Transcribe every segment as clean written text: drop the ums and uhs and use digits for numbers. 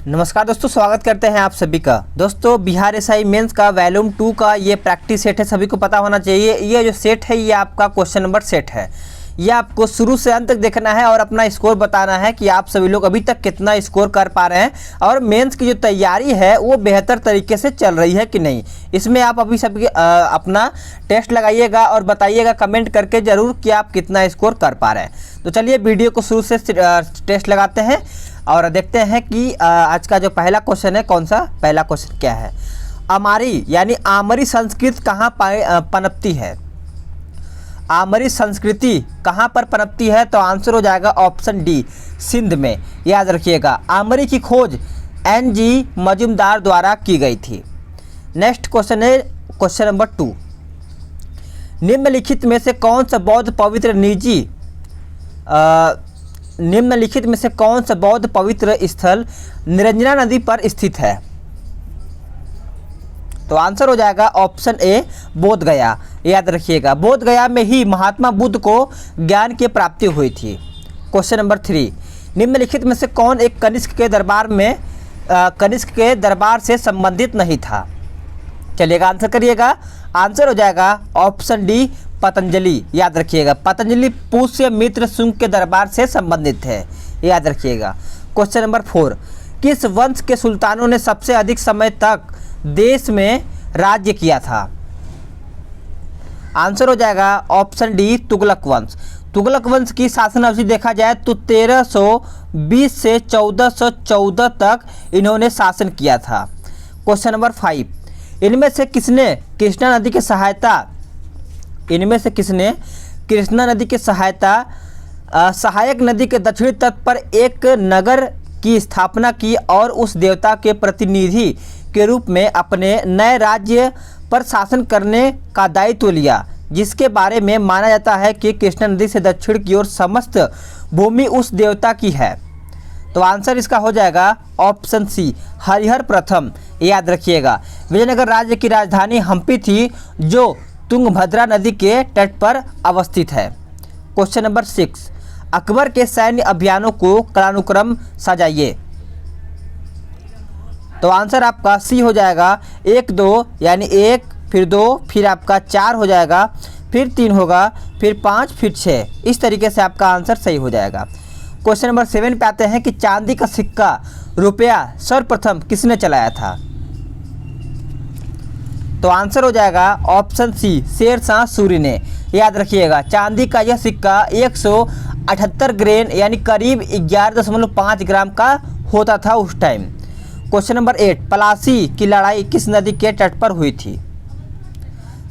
नमस्कार दोस्तों, स्वागत करते हैं आप सभी का। दोस्तों, बिहार एसआई मेंस का वॉल्यूम 2 का ये प्रैक्टिस सेट है, सभी को पता होना चाहिए। ये जो सेट है ये आपका क्वेश्चन नंबर सेट है। ये आपको शुरू से अंत तक देखना है और अपना स्कोर बताना है कि आप सभी लोग अभी तक कितना स्कोर कर पा रहे हैं और मेंस की जो तैयारी है वो बेहतर तरीके से चल रही है कि नहीं। इसमें आप अभी सभी अपना टेस्ट लगाइएगा और बताइएगा कमेंट करके ज़रूर कि आप कितना स्कोर कर पा रहे हैं। तो चलिए वीडियो को शुरू से टेस्ट लगाते हैं और देखते हैं कि आज का जो पहला क्वेश्चन है कौन सा पहला क्वेश्चन क्या है। आमारी यानी आमरी संस्कृति कहाँ पनपती है? आमरी संस्कृति कहाँ पर पनपती है? तो आंसर हो जाएगा ऑप्शन डी, सिंध में। याद रखिएगा, आमरी की खोज एन.जी. मजुमदार द्वारा की गई थी। नेक्स्ट क्वेश्चन है क्वेश्चन नंबर 2। निम्नलिखित में से कौन सा बौद्ध पवित्र निम्नलिखित में से कौन सा बौद्ध पवित्र स्थल निरंजना नदी पर स्थित है? तो आंसर हो जाएगा ऑप्शन ए, बोध गया। याद रखिएगा, बोध गया में ही महात्मा बुद्ध को ज्ञान की प्राप्ति हुई थी। Question number 3। निम्नलिखित में से कौन एक कनिष्क के दरबार से संबंधित नहीं था? चलिएगा आंसर करिएगा। आंसर हो जाएगा ऑप्शन डी, पतंजलि। याद रखिएगा, पतंजलि पुष्य मित्र शुंग के दरबार से संबंधित है। याद रखिएगा। Question number 4। किस वंश के सुल्तानों ने सबसे अधिक समय तक देश में राज्य किया था? आंसर हो जाएगा ऑप्शन डी, तुगलक वंश। तुगलक वंश की शासन अवधि देखा जाए तो 1320 से 1414 तक इन्होंने शासन किया था। Question number 5। इनमें से किसने कृष्णा नदी की सहायक नदी के दक्षिणी तट पर एक नगर की स्थापना की और उस देवता के प्रतिनिधि के रूप में अपने नए राज्य पर शासन करने का दायित्व लिया, जिसके बारे में माना जाता है कि कृष्णा नदी से दक्षिण की ओर समस्त भूमि उस देवता की है? तो आंसर इसका हो जाएगा ऑप्शन सी, हरिहर प्रथम। याद रखिएगा, विजयनगर राज्य की राजधानी हम्पी थी जो तुंगभद्रा नदी के तट पर अवस्थित है। Question number 6। अकबर के सैन्य अभियानों को कालानुक्रम सजाइए। तो आंसर आपका सी हो जाएगा 1 2, यानी 1 फिर 2 फिर आपका 4 हो जाएगा, फिर 3 होगा, फिर 5 फिर 6। इस तरीके से आपका आंसर सही हो जाएगा। क्वेश्चन नंबर 7 पे आते हैं कि चांदी का सिक्का रुपया सर्वप्रथम किसने चलाया था? तो आंसर हो जाएगा ऑप्शन सी, शेरशाह सूरी ने। याद रखिएगा, चांदी का यह सिक्का 178 ग्रेन यानी करीब 11.5 ग्राम का होता था उस टाइम। Question number 8। पलासी की लड़ाई किस नदी के तट पर हुई थी?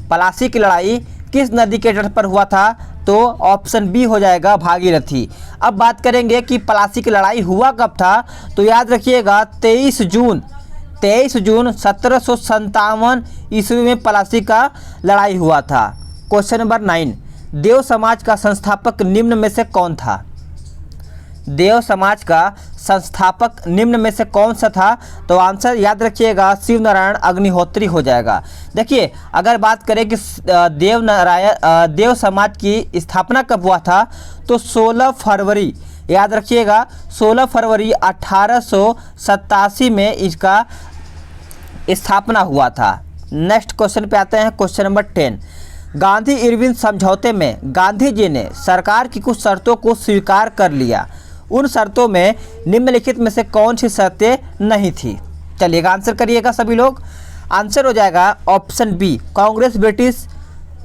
पलासी की लड़ाई किस नदी के तट पर हुआ था? तो ऑप्शन बी हो जाएगा, भागीरथी। अब बात करेंगे कि पलासी की लड़ाई हुआ कब था। तो याद रखिएगा 23 जून 1757 ईस्वी में पलासी का लड़ाई हुआ था। Question number 9। देव समाज का संस्थापक निम्न में से कौन था? देव समाज का संस्थापक निम्न में से कौन सा था? तो आंसर याद रखिएगा, शिव नारायण अग्निहोत्री हो जाएगा। देखिए, अगर बात करें कि देव समाज की स्थापना कब हुआ था तो 16 फरवरी। याद रखिएगा, 16 फरवरी 1887 में इसका स्थापना हुआ था। नेक्स्ट क्वेश्चन पे आते हैं, क्वेश्चन नंबर 10। गांधी इरविन समझौते में गांधी जी ने सरकार की कुछ शर्तों को स्वीकार कर लिया। उन शर्तों में निम्नलिखित में से कौन सी शर्तें नहीं थी? चलिएगा आंसर करिएगा सभी लोग। आंसर हो जाएगा ऑप्शन बी, कांग्रेस ब्रिटिश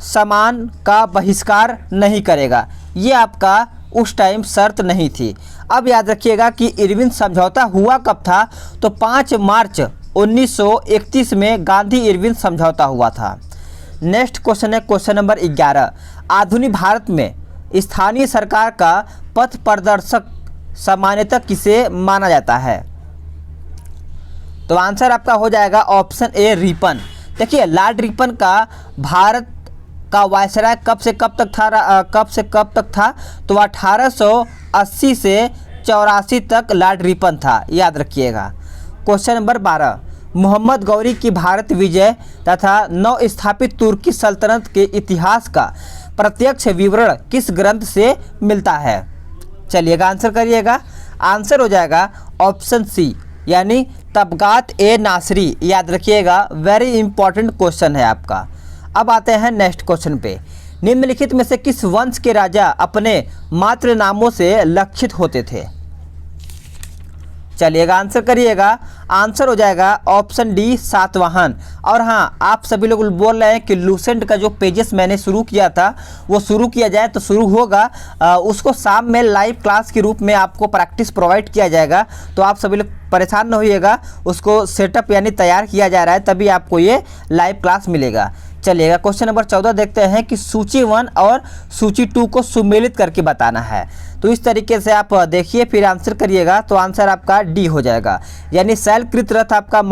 सामान का बहिष्कार नहीं करेगा। ये आपका उस टाइम शर्त नहीं थी। अब याद रखिएगा कि इरविन समझौता हुआ कब था तो 5 मार्च 1931 में गांधी इरविन समझौता हुआ था। नेक्स्ट क्वेश्चन है क्वेश्चन नंबर 11। आधुनिक भारत में स्थानीय सरकार का पथ प्रदर्शक सामान्यतः किसे माना जाता है? तो आंसर आपका हो जाएगा ऑप्शन ए, रिपन। देखिए, लॉर्ड रिपन का भारत का वायसराय कब से कब तक था? तो 1880 से 84 तक लॉर्ड रिपन था। याद रखिएगा। Question number 12। मोहम्मद गौरी की भारत विजय तथा नव स्थापित तुर्की सल्तनत के इतिहास का प्रत्यक्ष विवरण किस ग्रंथ से मिलता है? चलिएगा आंसर करिएगा। आंसर हो जाएगा ऑप्शन सी, यानी तबगात ए नासरी, याद रखिएगा, वेरी इंपॉर्टेंट क्वेश्चन है आपका। अब आते हैं नेक्स्ट क्वेश्चन पे। निम्नलिखित में से किस वंश के राजा अपने मातृ नामों से लक्षित होते थे? चलिएगा आंसर करिएगा। आंसर हो जाएगा ऑप्शन डी सातवाहन। और हाँ, आप सभी लोग बोल रहे हैं कि लूसेंट का जो पेजेस मैंने शुरू किया था वो शुरू किया जाए, तो शुरू होगा। उसको शाम में लाइव क्लास के रूप में आपको प्रैक्टिस प्रोवाइड किया जाएगा, तो आप सभी लोग परेशान न होइएगा। उसको सेटअप यानी तैयार किया जा रहा है, तभी आपको ये लाइव क्लास मिलेगा। चलिएगा क्वेश्चन नंबर 14 देखते हैं कि सूची 1 और सूची 2 को सुमेलित करके बताना है। तो इस तरीके से आप देखिए, फिर आंसर करिएगा। तो आंसर आपका डी हो जाएगा, यानी शैलकृत रथ आपका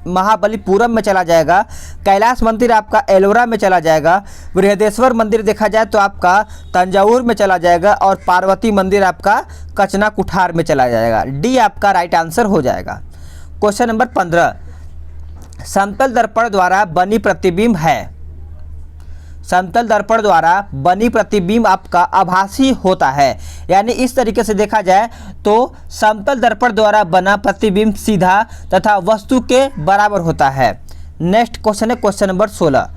महाबलीपुरम में चला जाएगा। कैलाश मंदिर आपका एलोरा में चला जाएगा। बृहदेश्वर मंदिर देखा जाए तो आपका तंजावुर में चला जाएगा। और पार्वती मंदिर आपका कचना कुठार में चला जाएगा। डी आपका राइट आंसर हो जाएगा। क्वेश्चन नंबर 15, समतल दर्पण द्वारा बनी प्रतिबिंब है। समतल दर्पण द्वारा बनी प्रतिबिंब आपका आभासी होता है, यानी इस तरीके से देखा जाए तो समतल दर्पण द्वारा बना प्रतिबिंब सीधा तथा वस्तु के बराबर होता है। नेक्स्ट क्वेश्चन है क्वेश्चन नंबर 16,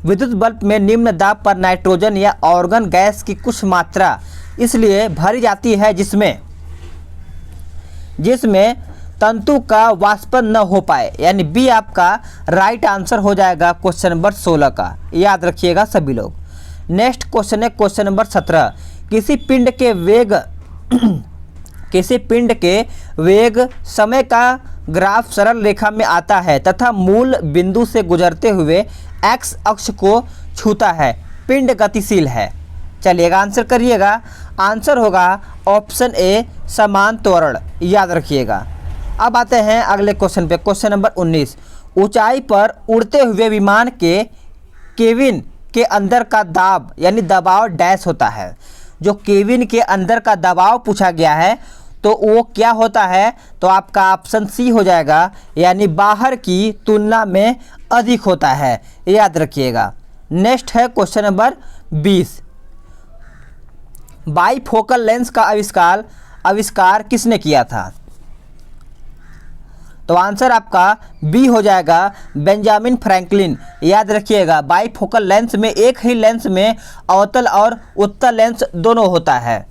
विद्युत बल्ब में निम्न दाब पर नाइट्रोजन या ऑर्गन गैस की कुछ मात्रा इसलिए भरी जाती है जिसमें तंतु का वाष्पन न हो पाए, यानी बी आपका राइट आंसर हो जाएगा क्वेश्चन नंबर 16 का, याद रखिएगा सभी लोग। नेक्स्ट क्वेश्चन है क्वेश्चन नंबर 17, किसी पिंड के वेग समय का ग्राफ सरल रेखा में आता है तथा मूल बिंदु से गुजरते हुए एक्स अक्ष को छूता है, पिंड गतिशील है। चलिएगा आंसर करिएगा। आंसर होगा ऑप्शन ए समान त्वरण, याद रखिएगा। अब आते हैं अगले क्वेश्चन पे, क्वेश्चन नंबर 19, ऊंचाई पर उड़ते हुए विमान के केबिन के अंदर का दाब यानी दबाव डैश होता है। जो केबिन के अंदर का दबाव पूछा गया है तो वो क्या होता है? तो आपका ऑप्शन सी हो जाएगा, यानी बाहर की तुलना में अधिक होता है, याद रखिएगा। नेक्स्ट है क्वेश्चन नंबर 20, बाईफोकल लेंस का आविष्कार किसने किया था? तो आंसर आपका बी हो जाएगा बेंजामिन फ्रैंकलिन, याद रखिएगा। बाईफोकल लेंस में एक ही लेंस में अवतल और उत्तल लेंस दोनों होता है।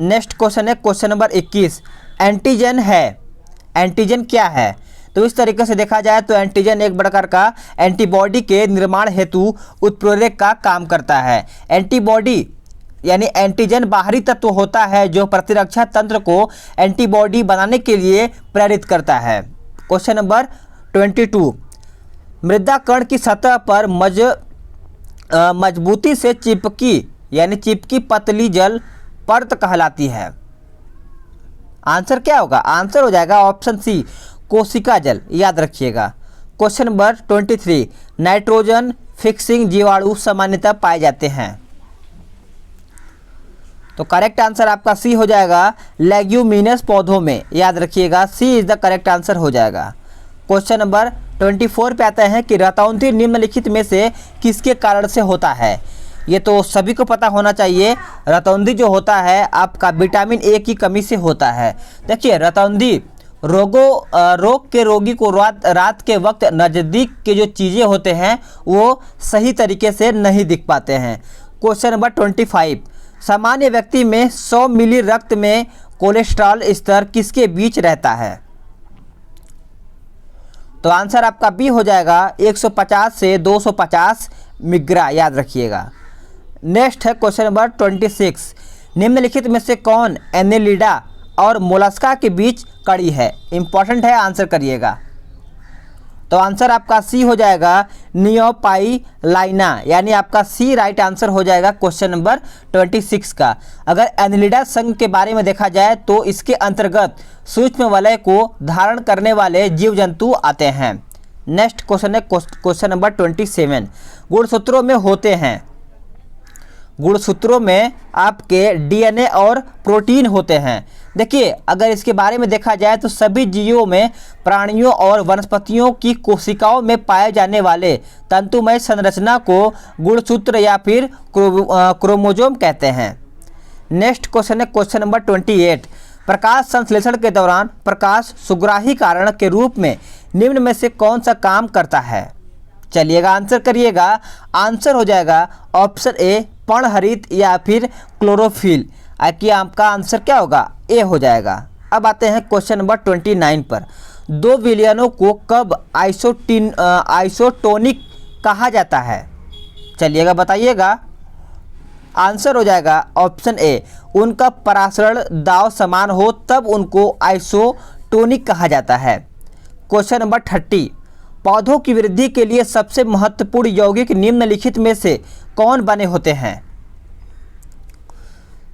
नेक्स्ट क्वेश्चन है क्वेश्चन नंबर 21, एंटीजन है। एंटीजन क्या है? तो इस तरीके से देखा जाए तो एंटीजन एक प्रकार का एंटीबॉडी के निर्माण हेतु उत्प्रेरक का काम करता है। एंटीबॉडी यानी एंटीजन बाहरी तत्व होता है जो प्रतिरक्षा तंत्र को एंटीबॉडी बनाने के लिए प्रेरित करता है। क्वेश्चन नंबर 22, मृदा कण की सतह पर मजबूती से चिपकी पतली जल परत कहलाती है। आंसर क्या होगा? आंसर हो जाएगा ऑप्शन सी कोशिका जल, याद रखिएगा। क्वेश्चन नंबर 23, नाइट्रोजन फिक्सिंग जीवाणु सामान्यतः पाए जाते हैं। तो करेक्ट आंसर आपका सी हो जाएगा लेग्यूमिनस पौधों में, याद रखिएगा। सी इज द करेक्ट आंसर हो जाएगा। क्वेश्चन नंबर 24 पे आते हैं कि रतौंधी निम्नलिखित में से किसके कारण से होता है? ये तो सभी को पता होना चाहिए। रतौंधी जो होता है आपका विटामिन ए की कमी से होता है। देखिए रतौंधी रोग के रोगी को रात के वक्त नज़दीक के जो चीज़ें होते हैं वो सही तरीके से नहीं दिख पाते हैं। क्वेश्चन नंबर 25, सामान्य व्यक्ति में 100 मिली रक्त में कोलेस्ट्रॉल स्तर किसके बीच रहता है? तो आंसर आपका बी हो जाएगा 150 से 250 मिग्रा, याद रखिएगा। नेक्स्ट है क्वेश्चन नंबर 26, निम्नलिखित में से कौन एनेलिडा और मोलस्का के बीच कड़ी है? इंपॉर्टेंट है, आंसर करिएगा। तो आंसर आपका सी हो जाएगा नियोपाइलाइना, यानी आपका सी राइट आंसर हो जाएगा क्वेश्चन नंबर 26 का। अगर एनेलिडा संघ के बारे में देखा जाए तो इसके अंतर्गत सूक्ष्म वलय को धारण करने वाले जीव जंतु आते हैं। नेक्स्ट क्वेश्चन है क्वेश्चन नंबर 27, गुणसूत्रों में होते हैं। गुणसूत्रों में आपके डीएनए और प्रोटीन होते हैं। देखिए अगर इसके बारे में देखा जाए तो सभी जीवों में, प्राणियों और वनस्पतियों की कोशिकाओं में पाए जाने वाले तंतुमय संरचना को गुणसूत्र या फिर क्रोमोसोम कहते हैं। नेक्स्ट क्वेश्चन है क्वेश्चन नंबर 28, प्रकाश संश्लेषण के दौरान प्रकाश सुग्राही कारण के रूप में निम्न में से कौन सा काम करता है? चलिएगा आंसर करिएगा। आंसर हो जाएगा ऑप्शन ए पर्णहरित या फिर क्लोरोफिल। कि आपका आंसर क्या होगा? ए हो जाएगा। अब आते हैं क्वेश्चन नंबर 29 पर। दो विलयनों को कब आइसोटोनिक कहा जाता है? चलिएगा बताइएगा। आंसर हो जाएगा ऑप्शन ए, उनका परासरण दाव समान हो तब उनको आइसोटोनिक कहा जाता है। क्वेश्चन नंबर 30, पौधों की वृद्धि के लिए सबसे महत्वपूर्ण यौगिक निम्नलिखित में से कौन बने होते हैं?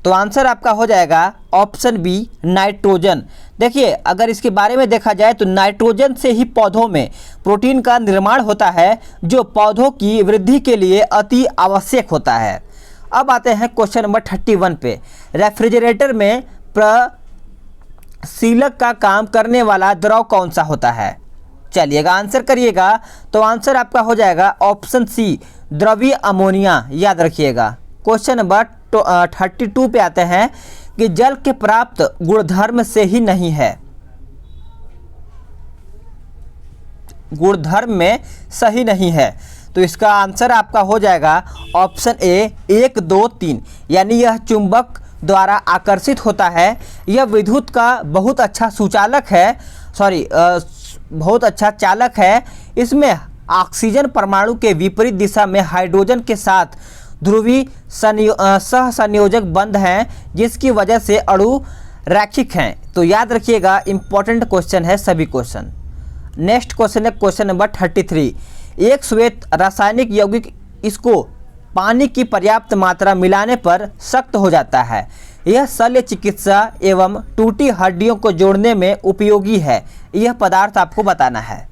तो आंसर आपका हो जाएगा ऑप्शन बी नाइट्रोजन। देखिए अगर इसके बारे में देखा जाए तो नाइट्रोजन से ही पौधों में प्रोटीन का निर्माण होता है जो पौधों की वृद्धि के लिए अति आवश्यक होता है। अब आते हैं क्वेश्चन नंबर 31 पे। रेफ्रिजरेटर में प्रशीलक का काम करने वाला द्रव कौन सा होता है? चलिएगा आंसर करिएगा। तो आंसर आपका हो जाएगा ऑप्शन सी द्रवीय अमोनिया। याद रखिएगा। क्वेश्चन नंबर 32 पे आते हैं कि जल के प्राप्त गुणधर्म से ही नहीं है, गुणधर्म में सही नहीं है। तो इसका आंसर आपका हो जाएगा ऑप्शन ए 1, 2, 3। यानी यह चुंबक द्वारा आकर्षित होता है, यह विद्युत का बहुत अच्छा सुचालक है, बहुत अच्छा चालक है। इसमें ऑक्सीजन परमाणु के विपरीत दिशा में हाइड्रोजन के साथ ध्रुवीय सहसंयोजक बंध हैं जिसकी वजह से अणु रैखिक हैं। तो याद रखिएगा, इंपॉर्टेंट क्वेश्चन है सभी क्वेश्चन। नेक्स्ट क्वेश्चन है क्वेश्चन नंबर 33। एक श्वेत रासायनिक यौगिक इसको पानी की पर्याप्त मात्रा मिलाने पर सख्त हो जाता है। यह शल्य चिकित्सा एवं टूटी हड्डियों को जोड़ने में उपयोगी है। यह पदार्थ आपको बताना है।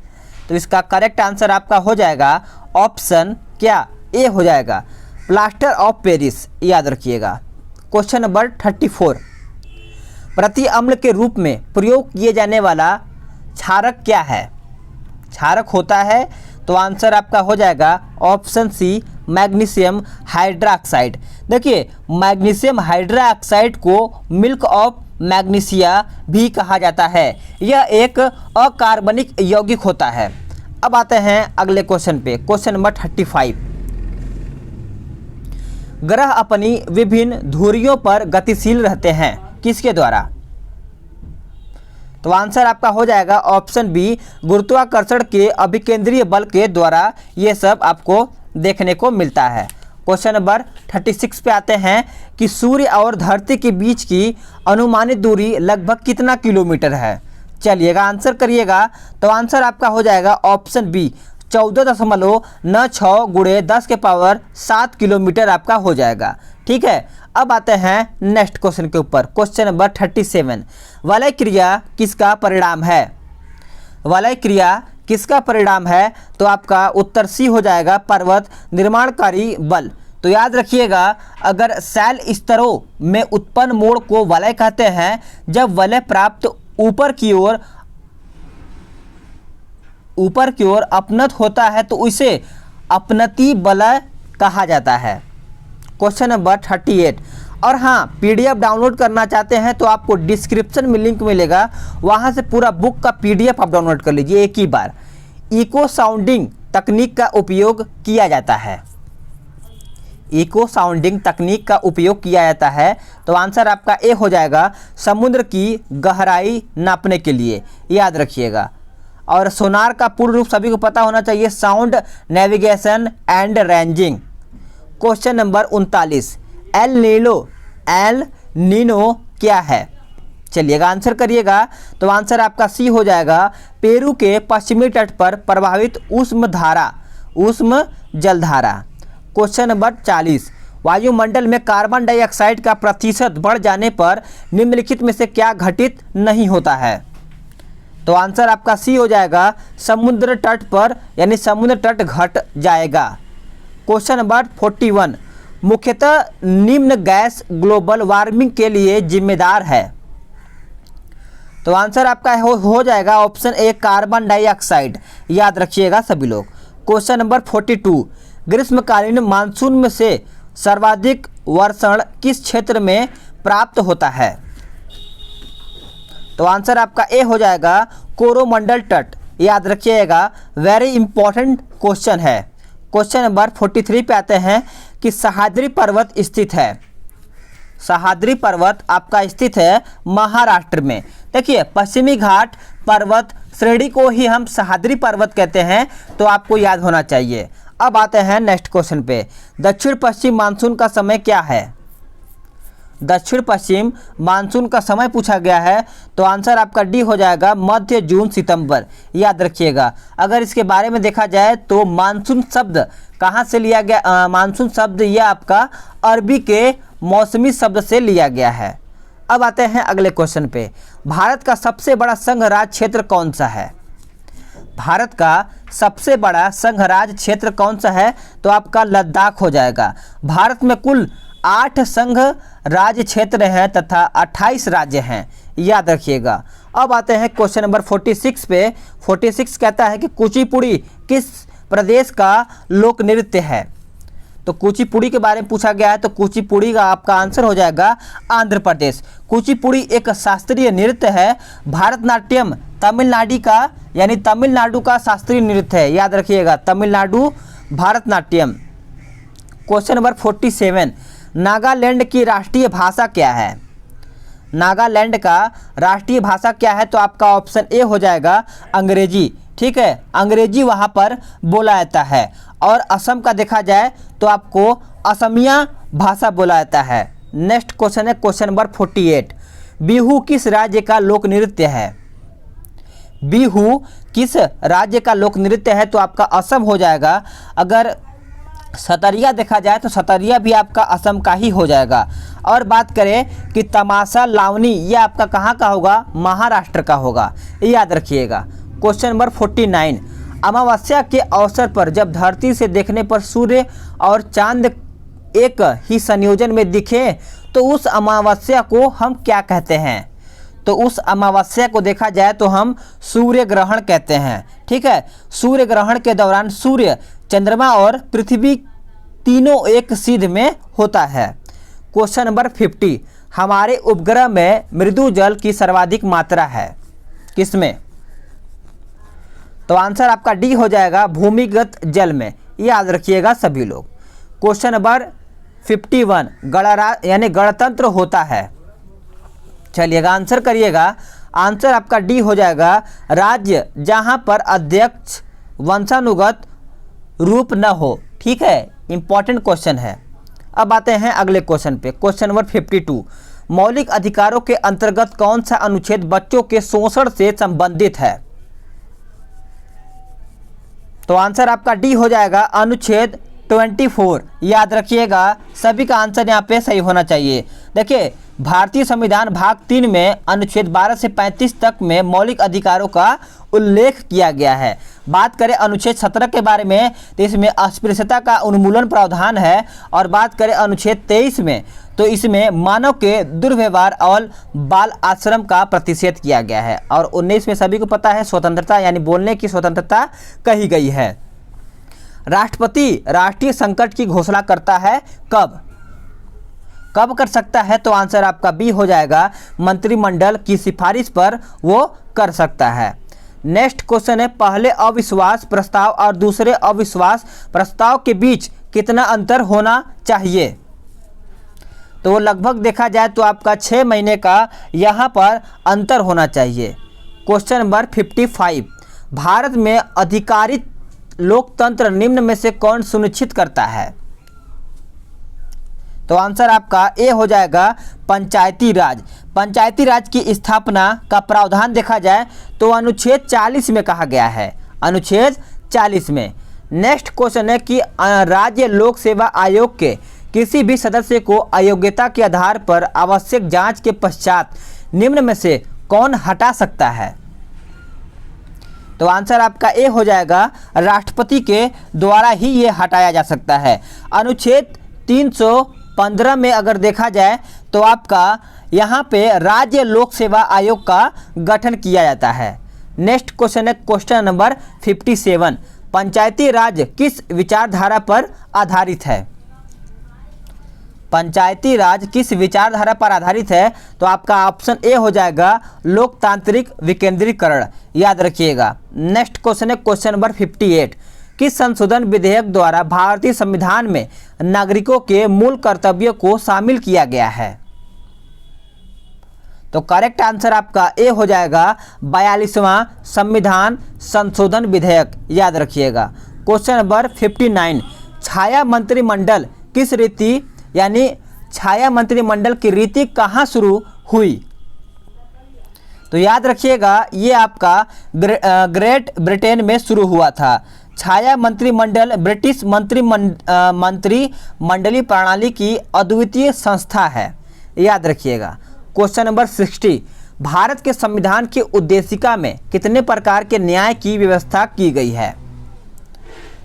तो इसका करेक्ट आंसर आपका हो जाएगा ऑप्शन क्या? ए हो जाएगा प्लास्टर ऑफ पेरिस। याद रखिएगा। Question number 34। प्रति अम्ल के रूप में प्रयोग किए जाने वाला क्षारक क्या है? क्षारक होता है तो आंसर आपका हो जाएगा ऑप्शन सी मैग्नीशियम हाइड्रोक्साइड। देखिए मैग्नीशियम हाइड्रोक्साइड को मिल्क ऑफ मैग्नीशिया भी कहा जाता है। यह एक अकार्बनिक यौगिक होता है। अब आते हैं अगले क्वेश्चन पे। Question number 35। ग्रह अपनी विभिन्न धुरियों पर गतिशील रहते हैं, किसके द्वारा? तो आंसर आपका हो जाएगा ऑप्शन बी गुरुत्वाकर्षण के अभिकेंद्रीय बल के द्वारा। ये सब आपको देखने को मिलता है। क्वेश्चन नंबर 36 पे आते हैं कि सूर्य और धरती के बीच की अनुमानित दूरी लगभग कितना किलोमीटर है? चलिएगा आंसर करिएगा। तो आंसर आपका हो जाएगा ऑप्शन बी 14.96 गुणे 10 के पावर 7 किलोमीटर आपका हो जाएगा। ठीक है। अब आते हैं नेक्स्ट क्वेश्चन के ऊपर। Question number 37। वलय क्रिया किसका परिणाम है? वलय क्रिया किसका परिणाम है? तो आपका उत्तर सी हो जाएगा पर्वत निर्माणकारी बल। तो याद रखिएगा, अगर शैल स्तरों में उत्पन्न मोड़ को वलय कहते हैं। जब वलय प्राप्त ऊपर की ओर अपनत होता है तो उसे अपनति वलय कहा जाता है। Question number 38। और हाँ, पीडीएफ डाउनलोड करना चाहते हैं तो आपको डिस्क्रिप्शन में लिंक मिलेगा, वहाँ से पूरा बुक का पीडीएफ आप डाउनलोड कर लीजिए एक ही बार। इको साउंडिंग तकनीक का उपयोग किया जाता है। इको साउंडिंग तकनीक का उपयोग किया जाता है। तो आंसर आपका ए हो जाएगा समुद्र की गहराई नापने के लिए। याद रखिएगा। और सोनार का पूर्ण रूप सभी को पता होना चाहिए, sound navigation and ranging. Question number 39। El Nino क्या है? चलिएगा आंसर करिएगा। तो आंसर आपका सी हो जाएगा पेरू के पश्चिमी तट पर प्रभावित उष्म जलधारा। Question number 40। वायुमंडल में कार्बन डाइऑक्साइड का प्रतिशत बढ़ जाने पर निम्नलिखित में से क्या घटित नहीं होता है? तो आंसर आपका सी हो जाएगा समुद्र तट पर, यानी समुद्र तट घट जाएगा। Question number 41। मुख्यतः निम्न गैस ग्लोबल वार्मिंग के लिए जिम्मेदार है। तो आंसर आपका हो जाएगा ऑप्शन ए कार्बन डाइऑक्साइड। याद रखिएगा सभी लोग। Question number 42। ग्रीष्मकालीन मानसून में से सर्वाधिक वर्षण किस क्षेत्र में प्राप्त होता है? तो आंसर आपका ए हो जाएगा कोरोमंडल तट। याद रखिएगा, वेरी इंपॉर्टेंट क्वेश्चन है। क्वेश्चन नंबर 43 पे आते हैं कि सह्याद्री पर्वत स्थित है। सह्याद्री पर्वत आपका स्थित है महाराष्ट्र में। देखिए, पश्चिमी घाट पर्वत श्रेणी को ही हम सह्याद्री पर्वत कहते हैं, तो आपको याद होना चाहिए। अब आते हैं नेक्स्ट क्वेश्चन पे। दक्षिण पश्चिम मानसून का समय क्या है? दक्षिण पश्चिम मानसून का समय पूछा गया है, तो आंसर आपका डी हो जाएगा मध्य जून सितंबर। याद रखिएगा, अगर इसके बारे में देखा जाए तो मानसून शब्द कहाँ से लिया गया? मानसून शब्द यह आपका अरबी के मौसमी शब्द से लिया गया है। अब आते हैं अगले क्वेश्चन पे। भारत का सबसे बड़ा संघ राज्य क्षेत्र कौन सा है? भारत का सबसे बड़ा संघ राज्य क्षेत्र कौन सा है? तो आपका लद्दाख हो जाएगा। भारत में कुल 8 संघ राज्य क्षेत्र हैं तथा 28 राज्य हैं। याद रखिएगा। अब आते हैं क्वेश्चन नंबर 46 पे। 46 कहता है कि कुचिपुड़ी किस प्रदेश का लोक नृत्य है? तो कुचिपुड़ी के बारे में पूछा गया है, तो कुचिपुड़ी का आपका आंसर हो जाएगा आंध्र प्रदेश। कुचिपुड़ी एक शास्त्रीय नृत्य है। भारतनाट्यम तमिलनाडु का, यानी तमिलनाडु का शास्त्रीय नृत्य है। याद रखिएगा, तमिलनाडु भारतनाट्यम। क्वेश्चन नंबर 47, नागालैंड की राष्ट्रीय भाषा क्या है? नागालैंड का राष्ट्रीय भाषा क्या है? तो आपका ऑप्शन ए हो जाएगा अंग्रेजी। ठीक है, अंग्रेजी वहाँ पर बोला जाता है। और असम का देखा जाए तो आपको असमिया भाषा बोला जाता है। नेक्स्ट क्वेश्चन है क्वेश्चन नंबर 48, बिहू किस राज्य का लोक नृत्य है? बिहू किस राज्य का लोक नृत्य है? तो आपका असम हो जाएगा। अगर सतरिया देखा जाए तो सतरिया भी आपका असम का ही हो जाएगा। और बात करें कि तमाशा लावनी, यह आपका कहाँ का होगा? महाराष्ट्र का होगा। याद रखिएगा। क्वेश्चन नंबर 49, अमावस्या के अवसर पर जब धरती से देखने पर सूर्य और चांद एक ही संयोजन में दिखे तो उस अमावस्या को हम क्या कहते हैं? तो उस अमावस्या को देखा जाए तो हम सूर्य ग्रहण कहते हैं। ठीक है, सूर्य ग्रहण के दौरान सूर्य, चंद्रमा और पृथ्वी तीनों एक सीध में होता है। क्वेश्चन नंबर 50, हमारे उपग्रह में मृदु जल की सर्वाधिक मात्रा है किसमें? तो आंसर आपका डी हो जाएगा भूमिगत जल में। याद रखिएगा सभी लोग। क्वेश्चन नंबर 51, गणराज्य यानी गणतंत्र होता है। चलिएगा आंसर करिएगा। आंसर आपका डी हो जाएगा राज्य जहां पर अध्यक्ष वंशानुगत रूप न हो। ठीक है, इंपॉर्टेंट क्वेश्चन है। अब आते हैं अगले क्वेश्चन पे। क्वेश्चन नंबर 52, मौलिक अधिकारों के अंतर्गत कौन सा अनुच्छेद बच्चों के शोषण से संबंधित है? तो आंसर आपका डी हो जाएगा अनुच्छेद 24। याद रखिएगा, सभी का आंसर यहाँ पे सही होना चाहिए। देखिए, भारतीय संविधान भाग 3 में अनुच्छेद 12 से 35 तक में मौलिक अधिकारों का उल्लेख किया गया है। बात करें अनुच्छेद 17 के बारे में तो इसमें अस्पृश्यता का उन्मूलन प्रावधान है। और बात करें अनुच्छेद 23 में तो इसमें मानव के दुर्व्यवहार और बाल आश्रम का प्रतिषेध किया गया है। और 19 में सभी को पता है स्वतंत्रता यानी बोलने की स्वतंत्रता कही गई है। राष्ट्रपति राष्ट्रीय संकट की घोषणा करता है कब? कब कर सकता है? तो आंसर आपका बी हो जाएगा मंत्रिमंडल की सिफारिश पर वो कर सकता है। नेक्स्ट क्वेश्चन है, पहले अविश्वास प्रस्ताव और दूसरे अविश्वास प्रस्ताव के बीच कितना अंतर होना चाहिए? तो वो लगभग देखा जाए तो आपका 6 महीने का यहाँ पर अंतर होना चाहिए। क्वेश्चन नंबर 55, भारत में अधिकारित लोकतंत्र निम्न में से कौन सुनिश्चित करता है? तो आंसर आपका ए हो जाएगा पंचायती राज। पंचायती राज की स्थापना का प्रावधान देखा जाए तो अनुच्छेद 40 में कहा गया है। अनुच्छेद 40 में। नेक्स्ट क्वेश्चन है कि राज्य लोक सेवा आयोग के किसी भी सदस्य को अयोग्यता के आधार पर आवश्यक जांच के पश्चात निम्न में से कौन हटा सकता है? तो आंसर आपका ए हो जाएगा राष्ट्रपति के द्वारा ही ये हटाया जा सकता है। अनुच्छेद 315 में अगर देखा जाए तो आपका यहाँ पे राज्य लोक सेवा आयोग का गठन किया जाता है। नेक्स्ट क्वेश्चन है क्वेश्चन नंबर 57, पंचायती राज किस विचारधारा पर आधारित है? पंचायती राज किस विचारधारा पर आधारित है? तो आपका ऑप्शन ए हो जाएगा लोकतांत्रिक विकेंद्रीकरण। याद रखिएगा। नेक्स्ट क्वेश्चन है क्वेश्चन नंबर 58। किस संशोधन विधेयक द्वारा भारतीय संविधान में नागरिकों के मूल कर्तव्यों को शामिल किया गया है? तो करेक्ट आंसर आपका ए हो जाएगा 42वां संविधान संशोधन विधेयक। याद रखिएगा। Question number 59। छाया मंत्रिमंडल किस रीति यानी छाया मंत्रिमंडल की रीति कहाँ शुरू हुई? तो याद रखिएगा ये आपका ग्रेट ब्रिटेन में शुरू हुआ था। छाया मंत्रिमंडल ब्रिटिश मंत्रिमंडलीय प्रणाली की अद्वितीय संस्था है। याद रखिएगा। Question number 60। भारत के संविधान की उद्देशिका में कितने प्रकार के न्याय की व्यवस्था की गई है?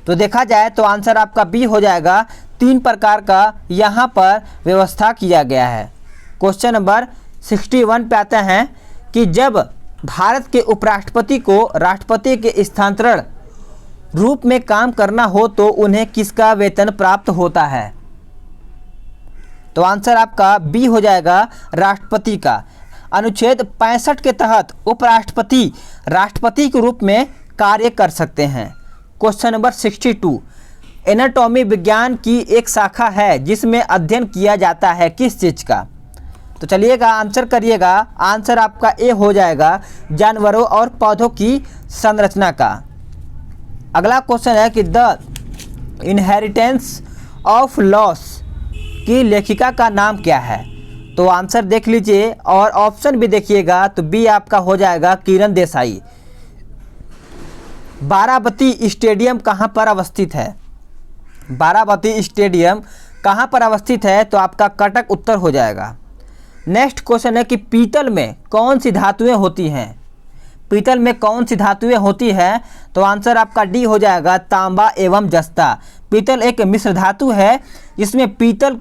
तो देखा जाए तो आंसर आपका बी हो जाएगा 3 प्रकार का यहाँ पर व्यवस्था किया गया है। क्वेश्चन नंबर 61 पे आते हैं कि जब भारत के उपराष्ट्रपति को राष्ट्रपति के स्थानांतरण रूप में काम करना हो तो उन्हें किसका वेतन प्राप्त होता है? तो आंसर आपका बी हो जाएगा राष्ट्रपति का। अनुच्छेद 65 के तहत उपराष्ट्रपति राष्ट्रपति के रूप में कार्य कर सकते हैं। Question number 62। एनाटॉमी विज्ञान की एक शाखा है जिसमें अध्ययन किया जाता है किस चीज़ का? तो चलिएगा आंसर करिएगा। आंसर आपका ए हो जाएगा जानवरों और पौधों की संरचना का। अगला क्वेश्चन है कि द इनहेरिटेंस ऑफ लॉस की लेखिका का नाम क्या है? तो आंसर देख लीजिए और ऑप्शन भी देखिएगा। तो बी आपका हो जाएगा किरण देसाई। बाराबती स्टेडियम कहाँ पर अवस्थित है? बाराबती स्टेडियम कहाँ पर अवस्थित है? तो आपका कटक उत्तर हो जाएगा। नेक्स्ट क्वेश्चन है कि पीतल में कौन सी धातुएं होती हैं? पीतल में कौन सी धातुएं होती हैं? तो आंसर आपका डी हो जाएगा तांबा एवं जस्ता। पीतल एक मिश्र धातु है जिसमें पीतल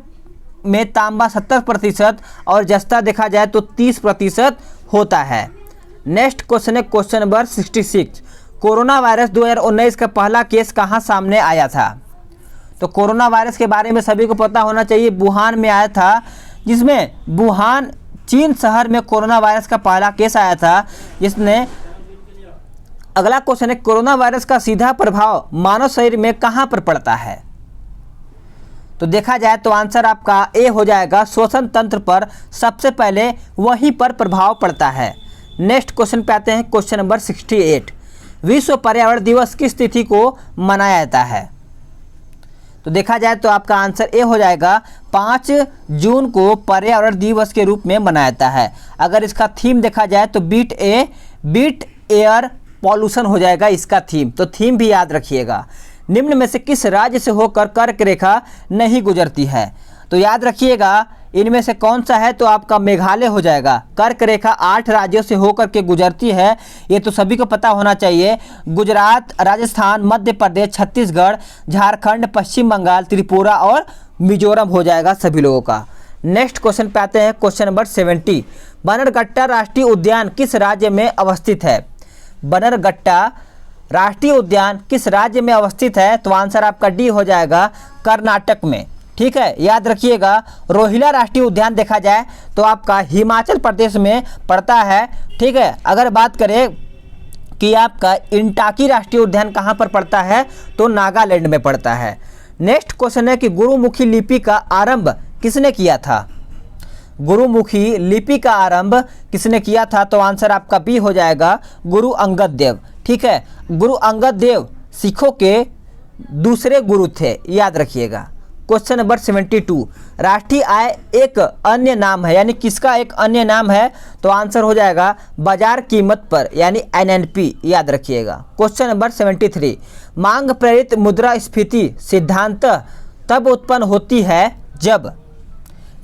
में तांबा 70% और जस्ता देखा जाए तो 30% होता है। नेक्स्ट क्वेश्चन है क्वेश्चन नंबर 66। कोरोना वायरस 2019 का पहला केस कहाँ सामने आया था? तो कोरोना वायरस के बारे में सभी को पता होना चाहिए। वुहान में आया था, जिसमें वुहान चीन शहर में कोरोना वायरस का पहला केस आया था जिसने। अगला क्वेश्चन है कोरोना वायरस का सीधा प्रभाव मानव शरीर में कहाँ पर पड़ता है? तो देखा जाए तो आंसर आपका ए हो जाएगा श्वसन तंत्र पर सबसे पहले वहीं पर प्रभाव पड़ता है। नेक्स्ट क्वेश्चन पे आते हैं क्वेश्चन नंबर 68। विश्व पर्यावरण दिवस किस तिथि को मनाया जाता है? तो देखा जाए तो आपका आंसर ए हो जाएगा 5 जून को पर्यावरण दिवस के रूप में मनाया जाता है। अगर इसका थीम देखा जाए तो बीट एयर पॉल्यूशन हो जाएगा इसका थीम। तो थीम भी याद रखिएगा। निम्न में से किस राज्य से होकर कर्क रेखा नहीं गुजरती है? तो याद रखिएगा इनमें से कौन सा है? तो आपका मेघालय हो जाएगा। कर्क रेखा 8 राज्यों से होकर के गुजरती है, ये तो सभी को पता होना चाहिए। गुजरात, राजस्थान, मध्य प्रदेश, छत्तीसगढ़, झारखंड, पश्चिम बंगाल, त्रिपुरा और मिजोरम हो जाएगा सभी लोगों का। नेक्स्ट क्वेश्चन पे आते हैं क्वेश्चन नंबर 70। बनरघट्टा राष्ट्रीय उद्यान किस राज्य में अवस्थित है? बनरघट्टा राष्ट्रीय उद्यान किस राज्य में अवस्थित है? तो आंसर आपका डी हो जाएगा कर्नाटक में। ठीक है, याद रखिएगा। रोहिला राष्ट्रीय उद्यान देखा जाए तो आपका हिमाचल प्रदेश में पड़ता है। ठीक है, अगर बात करें कि आपका इंटाकी राष्ट्रीय उद्यान कहाँ पर पड़ता है? तो नागालैंड में पड़ता है। नेक्स्ट क्वेश्चन है कि गुरुमुखी लिपि का आरंभ किसने किया था? गुरुमुखी लिपि का आरंभ किसने किया था? तो आंसर आपका बी हो जाएगा गुरु अंगद देव। ठीक है, गुरु अंगद देव सिखों के दूसरे गुरु थे, याद रखिएगा। Question number 72। राष्ट्रीय आय एक अन्य नाम है, यानी किसका एक अन्य नाम है? तो आंसर हो जाएगा बाजार कीमत पर, यानी NNP, याद रखिएगा। Question number 73। मांग प्रेरित मुद्रास्फीति सिद्धांत तब उत्पन्न होती है जब,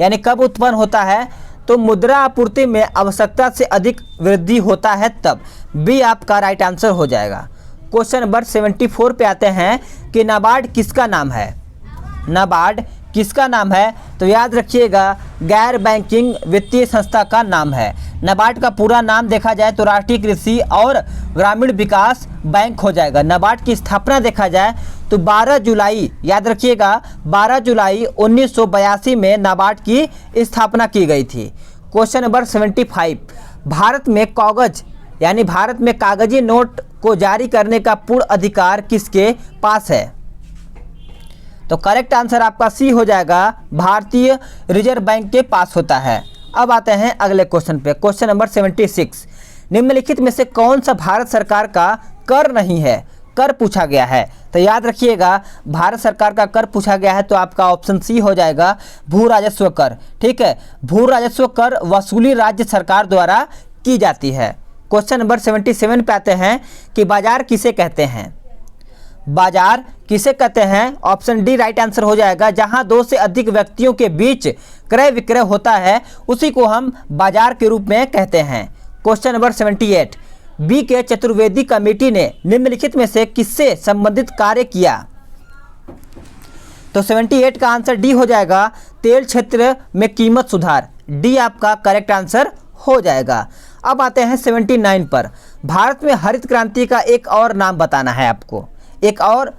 यानी कब उत्पन्न होता है? तो मुद्रा आपूर्ति में आवश्यकता से अधिक वृद्धि होता है तब। बी आपका राइट आंसर हो जाएगा। क्वेश्चन नंबर 74 पे आते हैं कि नाबार्ड किसका नाम है? नाबार्ड किसका नाम है? तो याद रखिएगा गैर बैंकिंग वित्तीय संस्था का नाम है। नाबार्ड का पूरा नाम देखा जाए तो राष्ट्रीय कृषि और ग्रामीण विकास बैंक हो जाएगा। नाबार्ड की स्थापना देखा जाए तो तो 12 जुलाई, याद रखिएगा 12 जुलाई 1982 में नाबार्ड की स्थापना की गई थी। क्वेश्चन नंबर 75, भारत में कागज यानी भारत में कागजी नोट को जारी करने का पूर्ण अधिकार किसके पास है? तो करेक्ट आंसर आपका सी हो जाएगा, भारतीय रिजर्व बैंक के पास होता है। अब आते हैं अगले क्वेश्चन पे। क्वेश्चन नंबर 76, निम्नलिखित में से कौन सा भारत सरकार का कर नहीं है? कर पूछा गया है, तो याद रखिएगा भारत सरकार का कर पूछा गया है तो आपका ऑप्शन सी हो जाएगा, भू राजस्व कर। ठीक है, भू राजस्व कर वसूली राज्य सरकार द्वारा की जाती है। क्वेश्चन नंबर 77 पे आते हैं कि बाजार किसे कहते हैं? बाजार किसे कहते हैं? ऑप्शन डी राइट आंसर हो जाएगा, जहां दो से अधिक व्यक्तियों के बीच क्रय विक्रय होता है उसी को हम बाजार के रूप में कहते हैं। क्वेश्चन नंबर 78, बी के चतुर्वेदी कमेटी ने निम्नलिखित में से किससे संबंधित कार्य किया? तो 78 का आंसर डी हो जाएगा, तेल क्षेत्र में कीमत सुधार। डी आपका करेक्ट आंसर हो जाएगा। अब आते हैं 79 पर। भारत में हरित क्रांति का एक और नाम बताना है आपको। एक और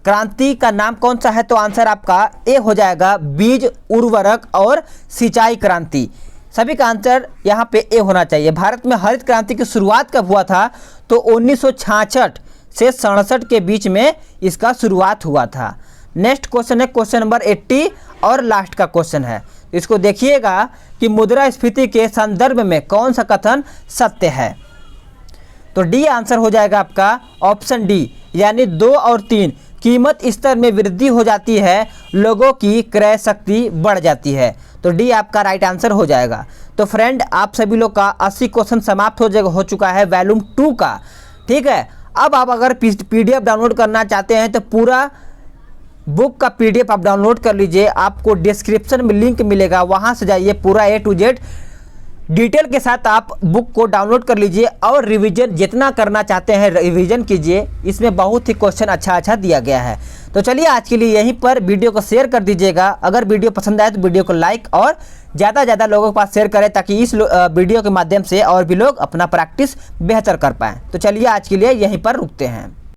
क्रांति का नाम कौन सा है? तो आंसर आपका ए हो जाएगा, बीज उर्वरक और सिंचाई क्रांति। सभी का आंसर यहाँ पे ए होना चाहिए। भारत में हरित क्रांति की शुरुआत कब हुआ था? तो 1966 से 67 के बीच में इसका शुरुआत हुआ था। नेक्स्ट क्वेश्चन है क्वेश्चन नंबर 80 और लास्ट का क्वेश्चन है। इसको देखिएगा कि मुद्रास्फीति के संदर्भ में कौन सा कथन सत्य है? तो डी आंसर हो जाएगा आपका, ऑप्शन डी, यानी 2 और 3, कीमत स्तर में वृद्धि हो जाती है, लोगों की क्रय शक्ति बढ़ जाती है। तो डी आपका राइट आंसर हो जाएगा। तो फ्रेंड, आप सभी लोग का 80 क्वेश्चन समाप्त हो चुका है वॉल्यूम 2 का। ठीक है, अब आप अगर पीडीएफ डाउनलोड करना चाहते हैं तो पूरा बुक का पीडीएफ आप डाउनलोड कर लीजिए। आपको डिस्क्रिप्शन में लिंक मिलेगा, वहां से जाइए, पूरा A to Z डिटेल के साथ आप बुक को डाउनलोड कर लीजिए और रिवीजन जितना करना चाहते हैं रिवीजन कीजिए। इसमें बहुत ही क्वेश्चन अच्छा दिया गया है। तो चलिए आज के लिए यहीं पर वीडियो को शेयर कर दीजिएगा। अगर वीडियो पसंद आए तो वीडियो को लाइक और ज़्यादा लोगों के पास शेयर करें ताकि इस वीडियो के माध्यम से और भी लोग अपना प्रैक्टिस बेहतर कर पाएँ। तो चलिए आज के लिए यहीं पर रुकते हैं।